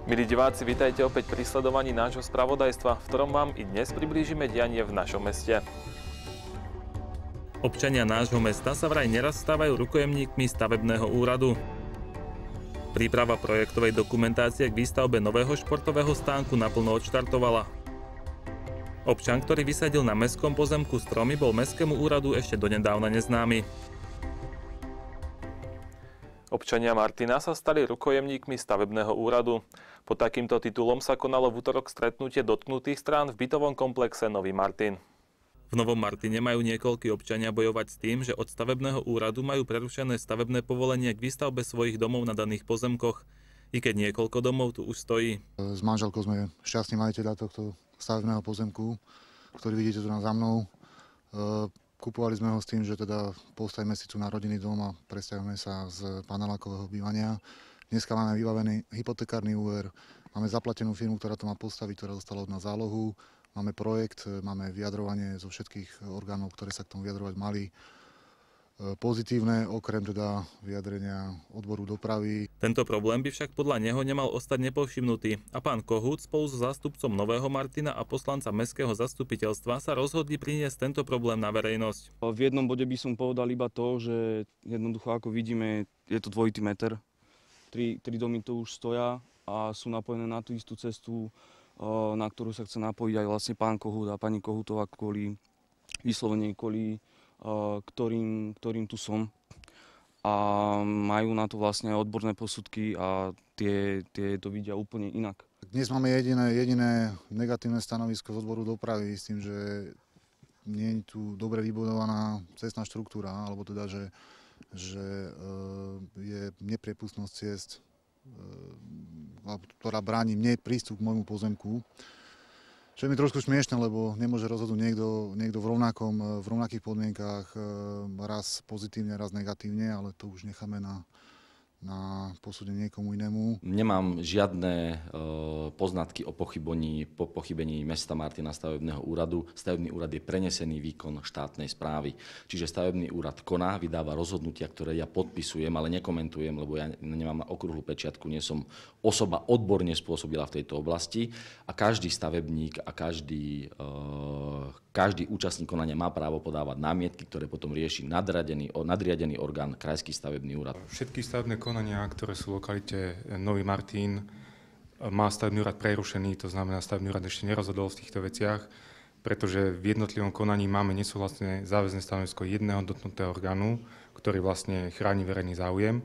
Milí diváci, vítajte opäť pri sledovaní nášho spravodajstva, v ktorom vám i dnes priblížime dianie v našom meste. Občania nášho mesta sa vraj neraz stávajú rukojemníkmi stavebného úradu. Príprava projektovej dokumentácie k výstavbe nového športového stánku naplno odštartovala. Občan, ktorý vysadil na mestskom pozemku stromy, bol mestskému úradu ešte donedávna neznámy. Občania Martina sa stali rukojemníkmi stavebného úradu. Pod takýmto titulom sa konalo v utorok stretnutie dotknutých strán v bytovom komplexe Nový Martin. V Novom Martine majú niekoľkí občania bojovať s tým, že od stavebného úradu majú prerušené stavebné povolenie k výstavbe svojich domov na daných pozemkoch, i keď niekoľko domov tu už stojí. S manželkou sme šťastní majiteľa tohto stavebného pozemku, ktorý vidíte tu za mnou. Kupovali sme ho s tým, že teda postavíme si tu na rodinný dom a presťahujeme sa z panelákového bývania. Dneska máme vybavený hypotekárny úver, máme zaplatenú firmu, ktorá to má postaviť, ktorá dostala od nás zálohu. Máme projekt, máme vyjadrovanie zo všetkých orgánov, ktoré sa k tomu vyjadrovať mali. Pozitívne, okrem teda vyjadrenia odboru dopravy. Tento problém by však podľa neho nemal ostať nepovšimnutý a pán Kohút spolu so zástupcom Nového Martina a poslanca mestského zastupiteľstva sa rozhodli priniesť tento problém na verejnosť. V jednom bode by som povedal iba to, že jednoducho ako vidíme, je to dvojitý meter. Tri domy tu už stoja a sú napojené na tú istú cestu, na ktorú sa chce napojiť aj vlastne pán Kohút a pani Kohútová vyslovene kvôli ktorým tu som, a majú na to vlastne odborné posudky a tie to vidia úplne inak. Dnes máme jediné negatívne stanovisko z odboru dopravy s tým, že nie je tu dobre vybudovaná cestná štruktúra, alebo teda, že je nepriepustnosť ciest, ktorá bráni mne prístup k môjmu pozemku. Čo je mi trošku smiešne, lebo nemôže rozhodnúť niekto v rovnakých podmienkách, raz pozitívne, raz negatívne, ale to už necháme na posúdenie niekomu inému. Nemám žiadne poznatky o pochybení mesta Martina stavebného úradu. Stavebný úrad je prenesený výkon štátnej správy. Čiže stavebný úrad koná, vydáva rozhodnutia, ktoré ja podpisujem, ale nekomentujem, lebo ja nemám okrúhlu pečiatku, nie som osoba odborne spôsobila v tejto oblasti. A každý stavebník a každý účastník konania má právo podávať námietky, ktoré potom rieši nadriadený orgán, krajský stavebný úrad. Všetky stavebné konania, ktoré sú v lokalite Nový Martin, má stavebný úrad prerušený, to znamená, stavebný úrad ešte nerozhodol v týchto veciach, pretože v jednotlivom konaní máme nesúhlasné záväzné stanovisko jedného dotknutého orgánu, ktorý vlastne chráni verejný záujem,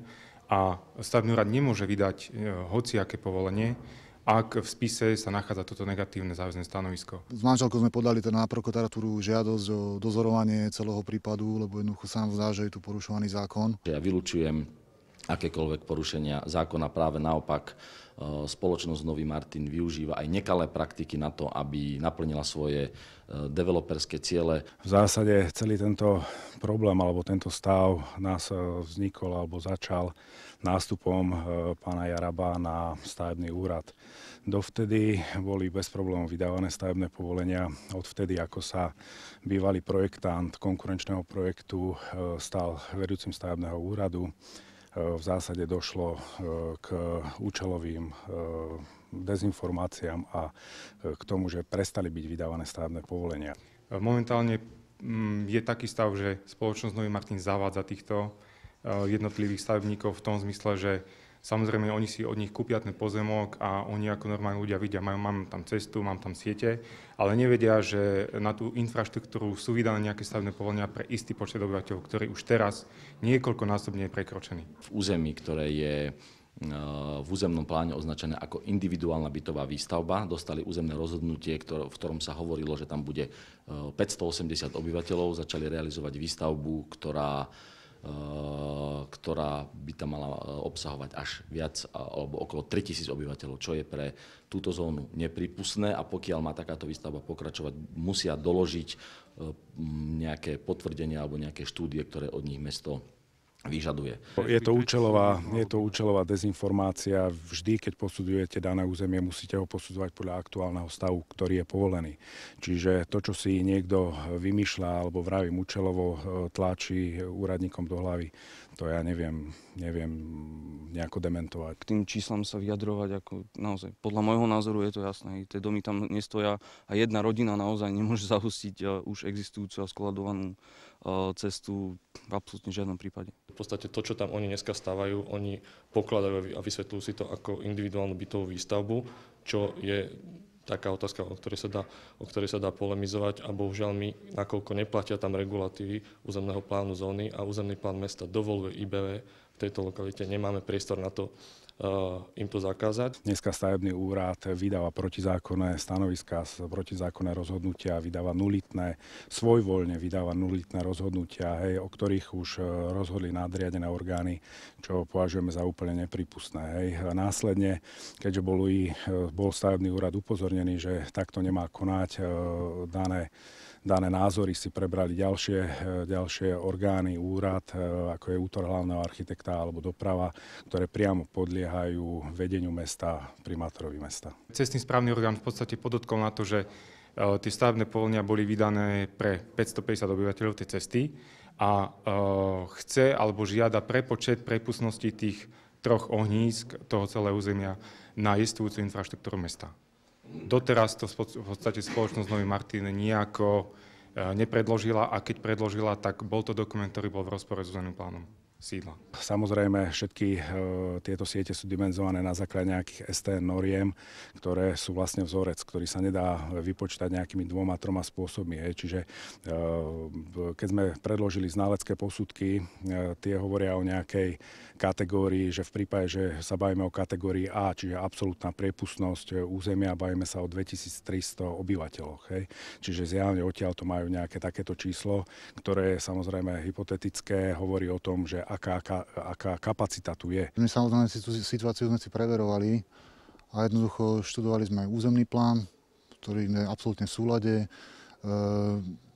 a stavebný úrad nemôže vydať hociaké povolenie, ak v spise sa nachádza toto negatívne záväzné stanovisko. S manželkou sme podali teda na prokuratúru žiadosť o dozorovanie celého prípadu, lebo jednoducho sa nám zdá, že je tu porušovaný zákon. Ja vylučujem akékoľvek porušenia zákona, práve naopak spoločnosť Nový Martin využíva aj nekalé praktiky na to, aby naplnila svoje developerské ciele. V zásade celý tento problém alebo tento stav nás vznikol alebo začal nástupom pána Jaraba na stavebný úrad. Dovtedy boli bez problémov vydávané stavebné povolenia. Odvtedy, ako sa bývalý projektant konkurenčného projektu stal vedúcim stavebného úradu, v zásade došlo k účelovým dezinformáciám a k tomu, že prestali byť vydávané stavebné povolenia. Momentálne je taký stav, že spoločnosť Nový Martin zavádza týchto jednotlivých stavebníkov v tom zmysle, že samozrejme oni si od nich kúpia ten pozemok a oni ako normálni ľudia vidia, mám tam cestu, mám tam siete, ale nevedia, že na tú infraštruktúru sú vydané nejaké stavebné povolenia pre istý počet obyvateľov, ktorý už teraz niekoľkonásobne je prekročený. V území, ktoré je v územnom pláne označené ako individuálna bytová výstavba, dostali územné rozhodnutie, v ktorom sa hovorilo, že tam bude 580 obyvateľov, začali realizovať výstavbu, ktorá by tam mala obsahovať až viac alebo okolo 3000 obyvateľov, čo je pre túto zónu neprípustné, a pokiaľ má takáto výstavba pokračovať, musia doložiť nejaké potvrdenia alebo nejaké štúdie, ktoré od nich mesto vyžaduje. Je to účelová dezinformácia. Vždy, keď posudzujete dané územie, musíte ho posudzovať podľa aktuálneho stavu, ktorý je povolený. Čiže to, čo si niekto vymýšľa alebo vravím účelovo tlačí úradníkom do hlavy, to ja neviem nejako dementovať. K tým číslam sa vyjadrovať, ako naozaj, podľa môjho názoru je to jasné. Tie domy tam nestoja a jedna rodina naozaj nemôže zahustiť už existujúcu a skladovanú cestu v absolútne žiadnom prípade. V podstate to, čo tam oni dneska stavajú, oni pokladajú a vysvetľujú si to ako individuálnu bytovú výstavbu, čo je taká otázka, o ktorej sa dá polemizovať a bohužiaľ my, nakoľko neplatia tam regulatívy územného plánu zóny a územný plán mesta dovoluje IBV v tejto lokalite, nemáme priestor na to im to zakázať. Dneska stavebný úrad vydáva protizákonné stanoviská, protizákonné rozhodnutia, vydáva nulitné, svojvoľne vydáva nulitné rozhodnutia, o ktorých už rozhodli nadriadené orgány, čo považujeme za úplne nepripustné. Následne, keďže bol stavebný úrad upozornený, že takto nemá konať, dané názory si prebrali ďalšie orgány, úrad, ako je útor hlavného architekta alebo doprava, ktoré priamo podliehajú vedeniu mesta, primátorovi mesta. Cestný správny orgán v podstate podotkol na to, že tie stavebné povolenia boli vydané pre 550 obyvateľov tej cesty a chce alebo žiada prepočet prepustnosti tých 3 ohnízk toho celého územia na existujúcu infraštruktúru mesta. Doteraz to v podstate spoločnosť Nový Martin nejako nepredložila a keď predložila, tak bol to dokument, ktorý bol v rozpore s územným plánom sídla. Samozrejme, všetky tieto siete sú dimenzované na základe nejakých STN noriem, ktoré sú vlastne vzorec, ktorý sa nedá vypočítať nejakými 2-3 spôsobmi. Čiže keď sme predložili znalecké posudky, tie hovoria o nejakej kategórii, že v prípade, že sa bavíme o kategórii A, čiže absolútna priepustnosť územia, bavíme sa o 2300 obyvateľoch. Čiže zjavne odtiaľ to majú nejaké takéto číslo, ktoré je samozrejme hypotetické, hovorí o tom, že aká kapacita tu je. My samozrejme situáciu sme si preverovali a jednoducho študovali sme aj územný plán, ktorý je absolútne v súlade.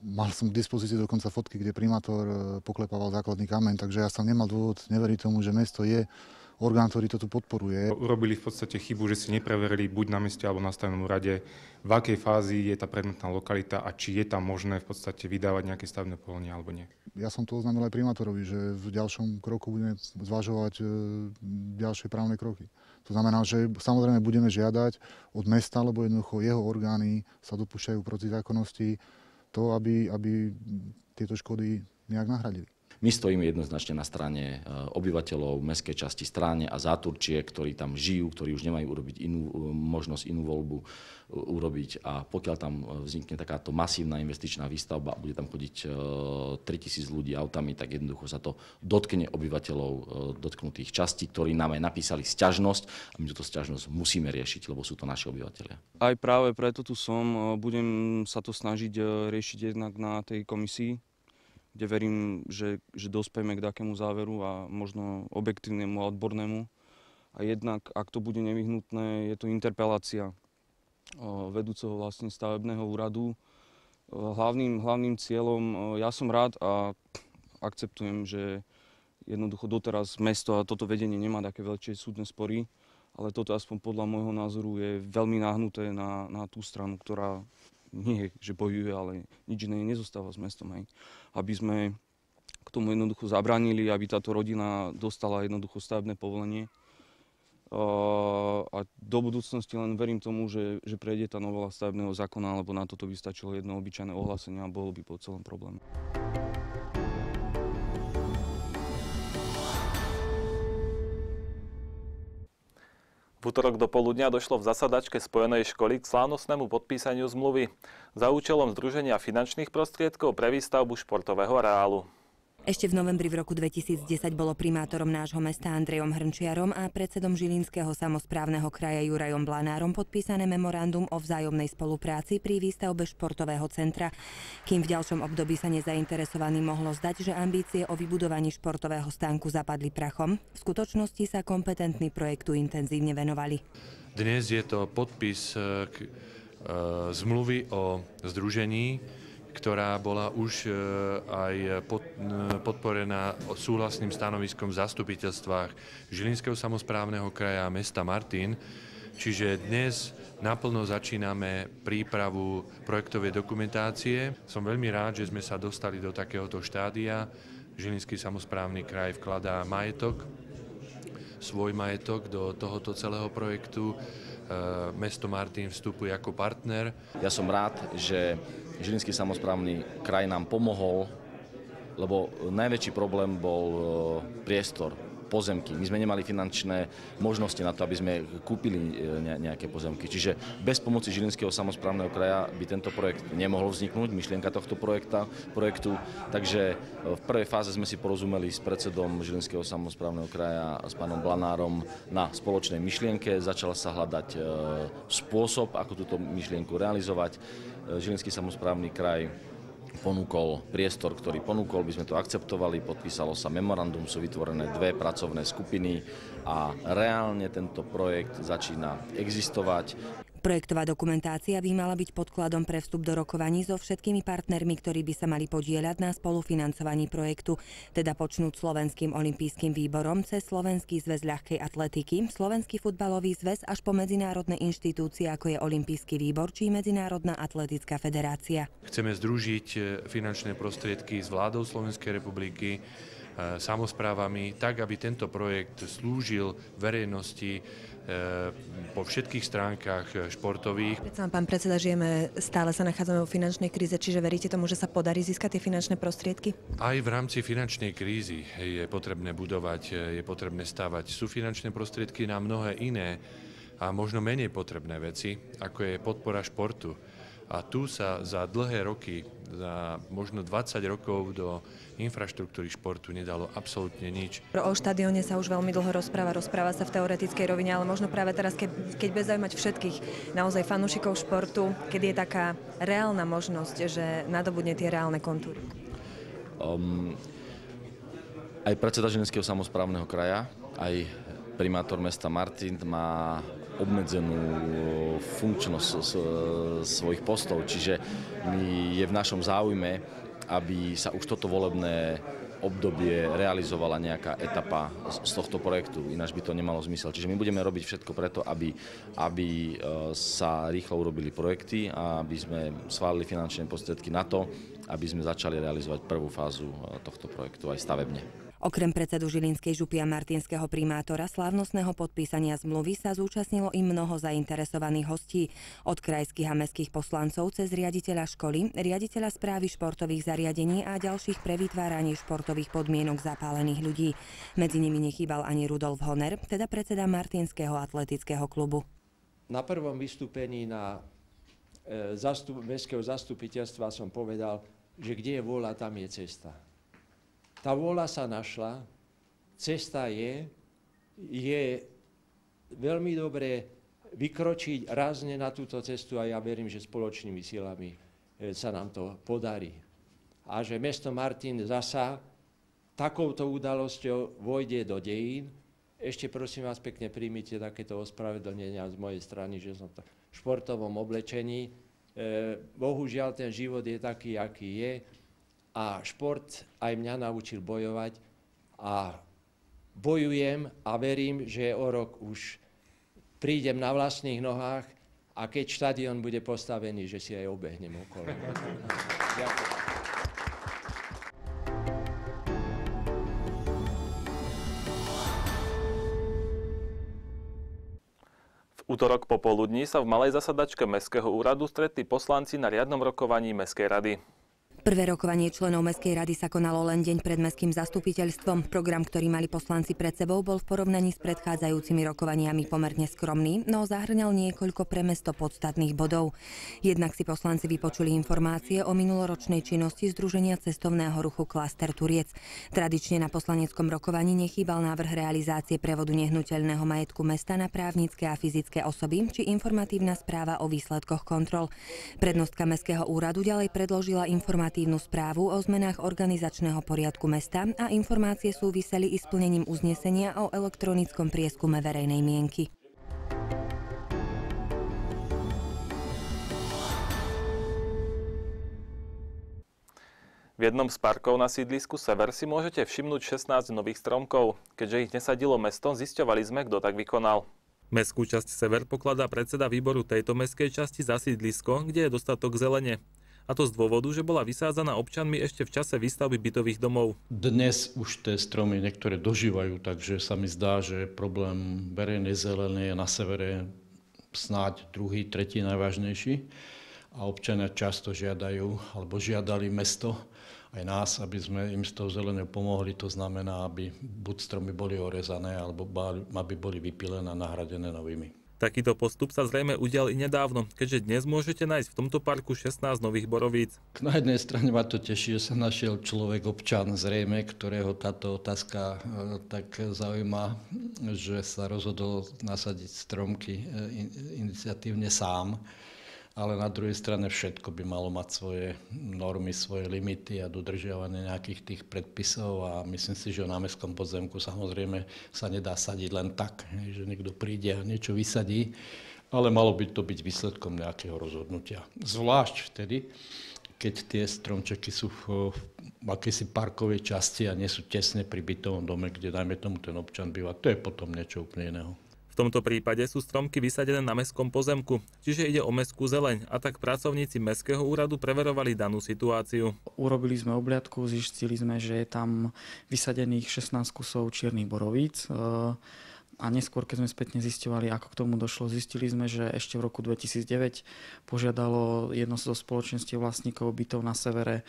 Mal som k dispozícii dokonca fotky, kde primátor poklepával základný kameň, takže ja som nemal dôvod neveriť tomu, že mesto je orgán, ktorý to tu podporuje. Urobili v podstate chybu, že si nepreverili buď na meste alebo na stavebnom úrade, v akej fázi je tá predmetná lokalita a či je tam možné v podstate vydávať nejaké stavebné povolenie alebo nie. Ja som to oznámil aj primátorovi, že v ďalšom kroku budeme zvažovať ďalšie právne kroky. To znamená, že samozrejme budeme žiadať od mesta, lebo jednoducho jeho orgány sa dopúšťajú protizákonnosti to, aby tieto škody nejak nahradili. My stojíme jednoznačne na strane obyvateľov mestskej časti Stráne a Záturčiek, ktorí tam žijú, ktorí už nemajú urobiť inú voľbu urobiť. A pokiaľ tam vznikne takáto masívna investičná výstavba a bude tam chodiť 3000 ľudí autami, tak jednoducho sa to dotkne obyvateľov dotknutých častí, ktorí nám aj napísali sťažnosť a my túto sťažnosť musíme riešiť, lebo sú to naši obyvateľia. Aj práve preto tu som. Budem sa to snažiť riešiť jednak na tej komisii, kde verím, že dospejeme k takému záveru a možno objektívnemu a odbornému. A jednak, ak to bude nevyhnutné, je to interpelácia vedúceho vlastne stavebného úradu. Hlavným cieľom, ja som rád a akceptujem, že jednoducho doteraz mesto a toto vedenie nemá také veľké súdne spory, ale toto aspoň podľa môjho názoru je veľmi nahnuté na tú stranu, ktorá nie, že bojuje, ale nič iné nezostáva s mestom. Aby sme k tomu jednoducho zabránili, aby táto rodina dostala jednoducho stavebné povolenie. A do budúcnosti len verím tomu, že prejde tá novela stavebného zákona, lebo na toto by stačilo jedno obyčajné ohlásenie a bolo by po celom probléme. V utorok do poludnia došlo v zasadačke spojenej školy k slávnostnému podpísaniu zmluvy za účelom združenia finančných prostriedkov pre výstavbu športového areálu. Ešte v novembri v roku 2010 bolo primátorom nášho mesta Andrejom Hrnčiarom a predsedom Žilinského samosprávneho kraja Jurajom Blanárom podpísané memorandum o vzájomnej spolupráci pri výstavbe športového centra. Kým v ďalšom období sa nezainteresovaným mohlo zdať, že ambície o vybudovaní športového stánku zapadli prachom, v skutočnosti sa kompetentní projektu intenzívne venovali. Dnes je to podpis zmluvy o združení, ktorá bola už aj podporená súhlasným stanoviskom v zastupiteľstvách Žilinského samosprávneho kraja a mesta Martin. Čiže dnes naplno začíname prípravu projektovej dokumentácie. Som veľmi rád, že sme sa dostali do takéhoto štádia, Žilinský samosprávny kraj vkladá svoj majetok do tohoto celého projektu. Mesto Martin vstupuje ako partner. Ja som rád, že Žilinský samosprávny kraj nám pomohol, lebo najväčší problém bol priestor, pozemky. My sme nemali finančné možnosti na to, aby sme kúpili nejaké pozemky. Čiže bez pomoci Žilinského samosprávneho kraja by tento projekt nemohol vzniknúť, myšlienka tohto projektu. Takže v prvej fáze sme si porozumeli s predsedom Žilinského samosprávneho kraja, s pánom Blanárom, na spoločnej myšlienke. Začal sa hľadať spôsob, ako túto myšlienku realizovať. Žilinský samosprávny kraj ponúkol priestor, ktorý ponúkol, by sme to akceptovali, podpísalo sa memorandum, sú vytvorené 2 pracovné skupiny a reálne tento projekt začína existovať. Projektová dokumentácia by mala byť podkladom pre vstup do rokovaní so všetkými partnermi, ktorí by sa mali podieľať na spolufinancovaní projektu, teda počnúť Slovenským olympijským výborom cez Slovenský zväz ľahkej atletiky, Slovenský futbalový zväz až po medzinárodné inštitúcie, ako je Olympijský výbor či Medzinárodná atletická federácia. Chceme združiť finančné prostriedky s vládou Slovenskej republiky, samosprávami, tak, aby tento projekt slúžil verejnosti po všetkých stránkach športových. Predsa, pán predseda, stále sa nachádzame vo finančnej kríze, čiže veríte tomu, že sa podarí získať tie finančné prostriedky? Aj v rámci finančnej krízy je potrebné budovať, je potrebné stavať. Sú finančné prostriedky na mnohé iné a možno menej potrebné veci, ako je podpora športu. A tu sa za dlhé roky, za možno 20 rokov do infraštruktúry športu nedalo absolútne nič. O štadióne sa už veľmi dlho rozpráva sa v teoretickej rovine, ale možno práve teraz, keď bude zaujímať všetkých naozaj fanúšikov športu, keď je taká reálna možnosť, že nadobudne tie reálne kontúry. Aj predseda Žilinského samosprávneho kraja, aj primátor mesta Martin má obmedzenú funkčnosť svojich postov, čiže je v našom záujme, aby sa už toto volebné obdobie realizovala nejaká etapa z tohto projektu, ináč by to nemalo zmysel. Čiže my budeme robiť všetko preto, aby sa rýchlo urobili projekty a aby sme schválili finančné prostriedky na to, aby sme začali realizovať prvú fázu tohto projektu aj stavebne. Okrem predsedu Žilinskej župy a martinského primátora slávnostného podpísania zmluvy sa zúčastnilo i mnoho zainteresovaných hostí, od krajských a mestských poslancov cez riaditeľa školy, riaditeľa správy športových zariadení a ďalších pre vytváranie športových podmienok zapálených ľudí. Medzi nimi nechýbal ani Rudolf Honer, teda predseda Martinského atletického klubu. Na prvom vystúpení na mestského zastupiteľstva som povedal, že kde je vôľa, tam je cesta. Tá vôľa sa našla, cesta je veľmi dobré vykročiť rázne na túto cestu a ja verím, že spoločnými silami sa nám to podarí. A že mesto Martin zasa takouto udalosťou vojde do dejín. Ešte prosím vás pekne príjmite takéto ospravedlnenia z mojej strany, že som v športovom oblečení. Bohužiaľ ten život je taký, aký je. A šport aj mňa naučil bojovať a bojujem a verím, že o rok už prídem na vlastných nohách a keď štadión bude postavený, že si aj obehnem okolo. Ďakujem. V utorok popoludní sa v malej zasadačke Mestského úradu stretli poslanci na riadnom rokovaní Mestskej rady. Prvé rokovanie členov Mestskej rady sa konalo len deň pred mestským zastupiteľstvom. Program, ktorý mali poslanci pred sebou, bol v porovnaní s predchádzajúcimi rokovaniami pomerne skromný, no zahŕňal niekoľko pre mesto podstatných bodov. Jednak si poslanci vypočuli informácie o minuloročnej činnosti Združenia cestovného ruchu Klaster Turiec. Tradične na poslaneckom rokovaní nechýbal návrh realizácie prevodu nehnuteľného majetku mesta na právnické a fyzické osoby či informatívna správa o výsledkoch kontrol. Prednostka Mestského úradu ďalej predložila informatívnu správu o zmenách organizačného poriadku mesta a informácie súviseli i s plnením uznesenia o elektronickom prieskume verejnej mienky. V jednom z parkov na sídlisku Sever si môžete všimnúť 16 nových stromkov. Keďže ich nesadilo mesto, zisťovali sme, kto tak vykonal. Mestskú časť Sever pokladá predseda výboru tejto mestskej časti za sídlisko, kde je dostatok zelene. A to z dôvodu, že bola vysádzaná občanmi ešte v čase výstavby bytových domov. Dnes už tie stromy niektoré dožívajú, takže sa mi zdá, že problém verejnej zelenej je na severe snáď druhý, tretí najvážnejší. A občania často žiadajú, alebo žiadali mesto, aj nás, aby sme im s tou zelenou pomohli. To znamená, aby buď stromy boli orezané, alebo aby boli vypilené a nahradené novými. Takýto postup sa zrejme udial i nedávno, keďže dnes môžete nájsť v tomto parku 16 nových borovíc. Na jednej strane ma to teší, že sa našiel človek, občan zrejme, ktorého táto otázka tak zaujíma, že sa rozhodol nasadiť stromky iniciatívne sám. Ale na druhej strane všetko by malo mať svoje normy, svoje limity a dodržiavanie nejakých tých predpisov a myslím si, že na mestskom podzemku samozrejme sa nedá sadiť len tak, že niekto príde a niečo vysadí, ale malo by to byť výsledkom nejakého rozhodnutia. Zvlášť vtedy, keď tie stromčeky sú v akejsi parkovej časti a nie sú tesne pri bytovom dome, kde dajme tomu ten občan býva. To je potom niečo úplne iného. V tomto prípade sú stromky vysadené na mestskom pozemku, čiže ide o mestskú zeleň a tak pracovníci mestského úradu preverovali danú situáciu. Urobili sme obliadku, zistili sme, že je tam vysadených 16 kusov čiernych borovíc a neskôr, keď sme spätne zisťovali, ako k tomu došlo, zistili sme, že ešte v roku 2009 požiadalo jedno zo spoločenstiev vlastníkov bytov na severe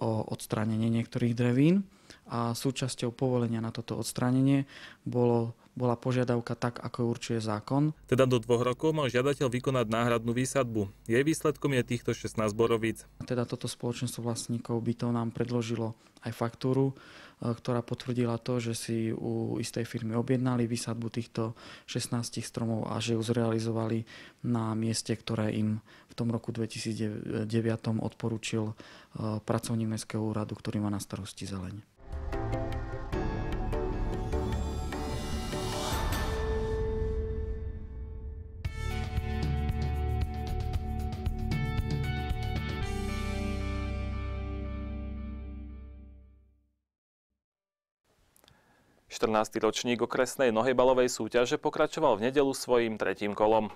o odstránenie niektorých drevín a súčasťou povolenia na toto odstránenie bola požiadavka tak, ako určuje zákon. Teda do 2 rokov mal žiadateľ vykonať náhradnú výsadbu. Jej výsledkom je týchto 16 borovíc. Teda toto spoločenstvo vlastníkov bytov nám predložilo aj faktúru, ktorá potvrdila to, že si u istej firmy objednali výsadbu týchto 16 stromov a že ju zrealizovali na mieste, ktoré im v tom roku 2009 odporúčil pracovník mestského úradu, ktorý má na starosti zeleň. Ročník okresnej nohejbalovej súťaže pokračoval v nedeľu svojím 3. kolom.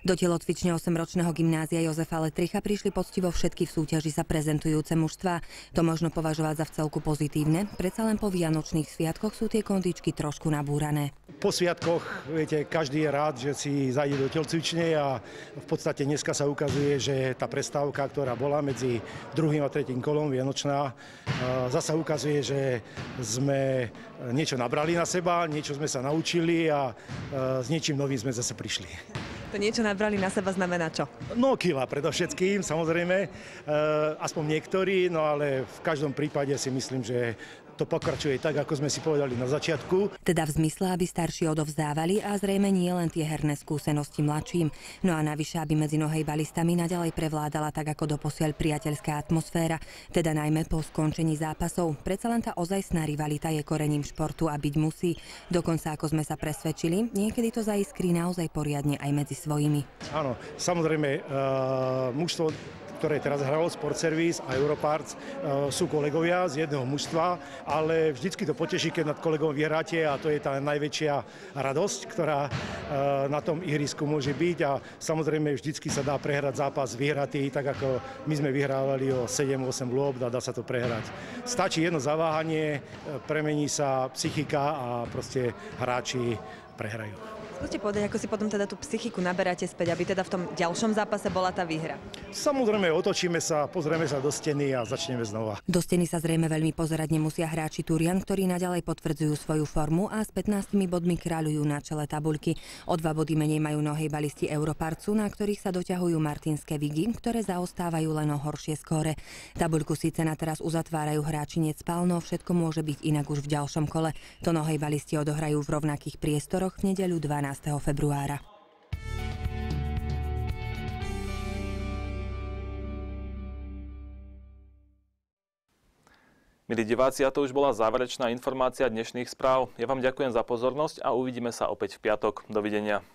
Do telocvične 8-ročného gymnázia Jozefa Letricha prišli poctivo všetky v súťaži sa prezentujúce mužstvá. To možno považovať za vcelku pozitívne, predsa len po vianočných sviatkoch sú tie kondičky trošku nabúrané. Po sviatkoch, viete, každý je rád, že si zajde do telocvične a v podstate dneska sa ukazuje, že tá prestávka, ktorá bola medzi 2. a 3. kolom vianočná, zasa ukazuje, že sme niečo nabrali na seba, niečo sme sa naučili a s niečím novým sme zase prišli. To niečo nabrali na seba znamená čo? No kila predovšetkým, samozrejme, aspoň niektorí, no ale v každom prípade si myslím, že to pokračuje tak, ako sme si povedali na začiatku. Teda v zmysle, aby starší odovzdávali a zrejme nie len tie herné skúsenosti mladším. No a navyše, aby medzi nohejbalistami naďalej prevládala tak ako doposiaľ priateľská atmosféra, teda najmä po skončení zápasov. Predsa len tá ozajstná rivalita je korením športu a byť musí. Dokonca, ako sme sa presvedčili, niekedy to zaiskrí naozaj poriadne aj medzi svojimi. Áno, samozrejme, mužstvo, ktoré teraz hralo Sport Service a Europarts, sú kolegovia z jedného mužstva, ale vždycky to poteší, keď nad kolegom vyhráte a to je tá najväčšia radosť, ktorá na tom ihrisku môže byť a samozrejme vždycky sa dá prehrať zápas vyhratý, tak ako my sme vyhrávali o 7-8 lôb a dá sa to prehrať. Stačí jedno zaváhanie, premení sa psychika a proste hráči prehrajú. Skúste povedať, ako si potom teda tú psychiku naberáte späť, aby teda v tom ďalšom zápase bola tá výhra? Samozrejme, otočíme sa, pozrieme sa do steny a začneme znova. Do steny sa zrejme veľmi pozerať nemusia hráči Turian, ktorí naďalej potvrdzujú svoju formu a s 15 bodmi kráľujú na čele tabuľky. O 2 body menej majú nohejbalisti Europarcu, na ktorých sa doťahujú martinské Vigy, ktoré zaostávajú len o horšie skóre. Tabuľku síce na teraz uzatvárajú hráči Necpal, no všetko môže byť inak už v ďalšom kole. To nohejbalisti odohrajú v rovnakých priestoroch v nedeľu 12. februára. Milí diváci, a to už bola záverečná informácia dnešných správ. Ja vám ďakujem za pozornosť a uvidíme sa opäť v piatok. Dovidenia.